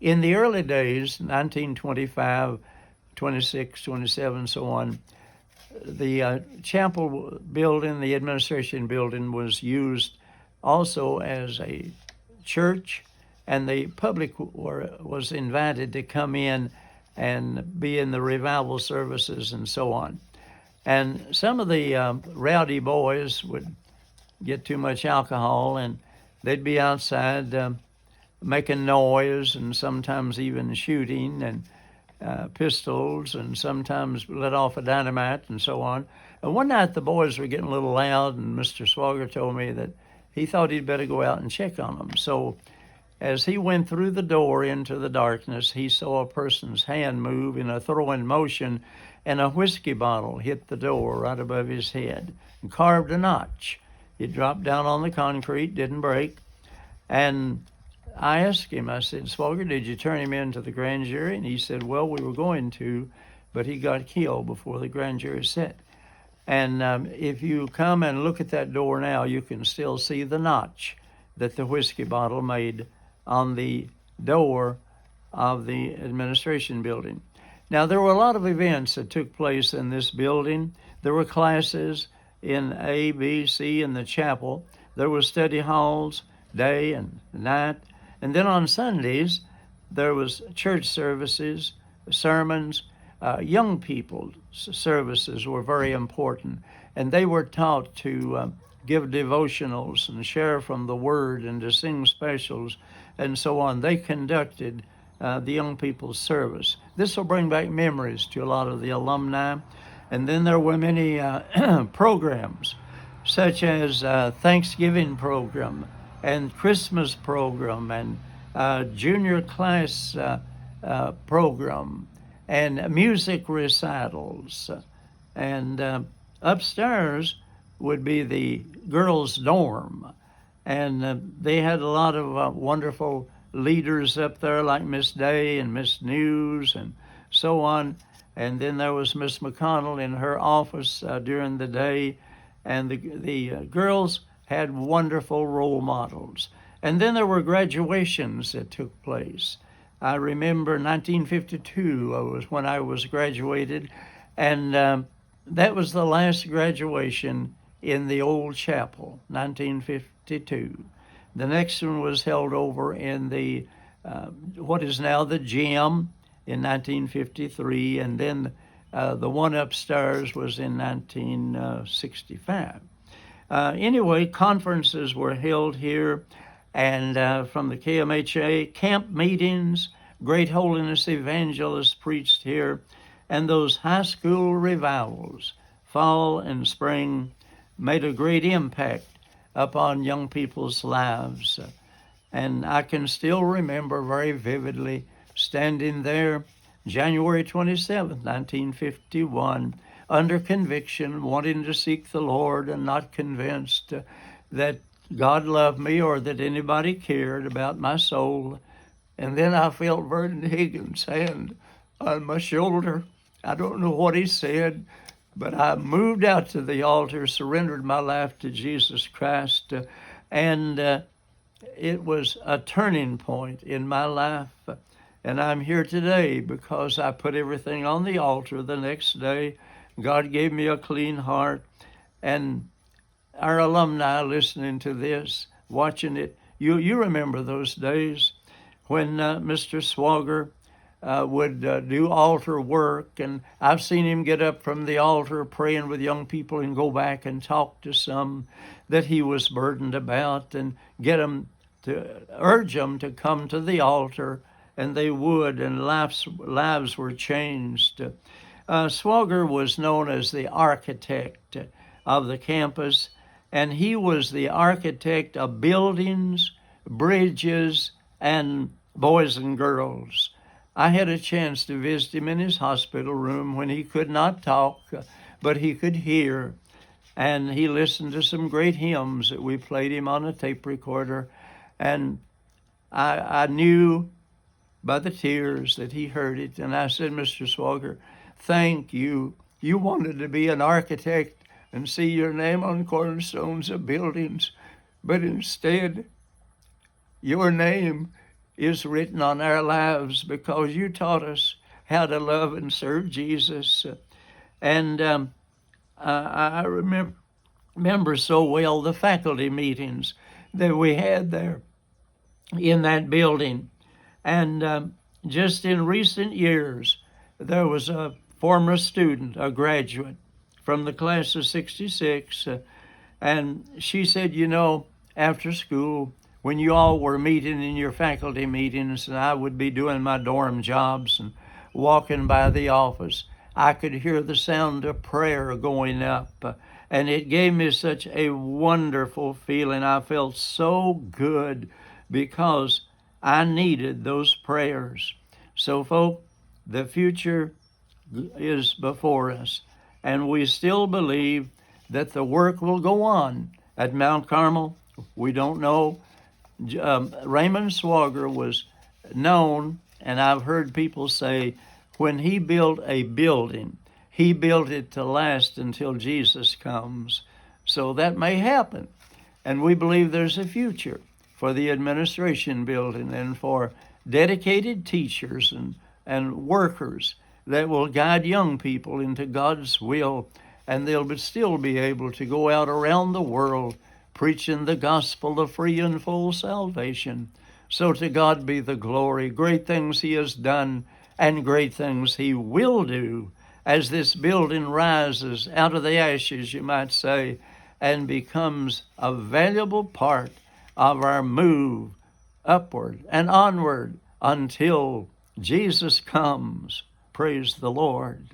In the early days, 1925, 26, 27, so on, the chapel building, the administration building, was used also as a church, and the public was invited to come in and be in the revival services and so on. And some of the rowdy boys would get too much alcohol, and they'd be outside making noise and sometimes even shooting, and pistols, and sometimes let off a dynamite and so on. And one night the boys were getting a little loud, and Mr. Swagger told me that he thought he'd better go out and check on them. So as he went through the door into the darkness, he saw a person's hand move in a throwing motion, and a whiskey bottle hit the door right above his head and carved a notch. It dropped down on the concrete, didn't break. And I asked him, I said, Swagger, did you turn him in to the grand jury? And he said, well, we were going to, but he got killed before the grand jury set. And if you come and look at that door now, you can still see the notch that the whiskey bottle made on the door of the administration building. Now, there were a lot of events that took place in this building. There were classes in A, B, C in the chapel. There were study halls, day and night. And then on Sundays, there was church services, sermons. Young people's services were very important, and they were taught to give devotionals and share from the Word and to sing specials and so on. They conducted the young people's service. This will bring back memories to a lot of the alumni. And then there were many programs, such as Thanksgiving program and Christmas program and junior class program and music recitals. And upstairs would be the girls' dorm. And they had a lot of wonderful leaders up there like Miss Day and Miss News and so on. And then there was Miss McConnell in her office during the day. And the girls had wonderful role models. And then there were graduations that took place. I remember 1952 was when I was graduated, and that was the last graduation in the old chapel, 1952. The next one was held over in the what is now the gym in 1953, and then the one upstairs was in 1965. Anyway, conferences were held here, and from the KMHA, camp meetings, Great Holiness evangelists preached here, and those high school revivals, fall and spring, made a great impact upon young people's lives. And I can still remember very vividly standing there January 27th, 1951, under conviction, wanting to seek the Lord and not convinced that God loved me or that anybody cared about my soul. And then I felt Vernon Higgins' hand on my shoulder. I don't know what he said, but I moved out to the altar, surrendered my life to Jesus Christ, and it was a turning point in my life. And I'm here today because I put everything on the altar the next day. God gave me a clean heart. And our alumni listening to this, watching it, you remember those days when Mr. Swagger would do altar work, and I've seen him get up from the altar praying with young people and go back and talk to some that he was burdened about and get them to urge them to come to the altar, and they would, and lives were changed. Swagger was known as the architect of the campus, and he was the architect of buildings, bridges, and boys and girls. I had a chance to visit him in his hospital room when he could not talk, but he could hear. And he listened to some great hymns that we played him on a tape recorder. And I knew by the tears that he heard it. And I said, Mr. Swagger, thank you. You wanted to be an architect and see your name on cornerstones of buildings, but instead, your name is written on our lives because you taught us how to love and serve Jesus. And I remember so well the faculty meetings that we had there in that building. And just in recent years, there was a former student, a graduate from the class of 66, and she said, you know, after school, when you all were meeting in your faculty meetings, and I would be doing my dorm jobs and walking by the office, I could hear the sound of prayer going up. And it gave me such a wonderful feeling. I felt so good because I needed those prayers. So, folk, the future is before us, and we still believe that the work will go on at Mount Carmel. We don't know. Raymond Swagger was known, and I've heard people say, when he built a building, he built it to last until Jesus comes. So that may happen. And we believe there's a future for the administration building and for dedicated teachers and workers that will guide young people into God's will, and they'll still be able to go out around the world preaching the gospel of free and full salvation. So to God be the glory. Great things he has done and great things he will do as this building rises out of the ashes, you might say, and becomes a valuable part of our move upward and onward until Jesus comes. Praise the Lord.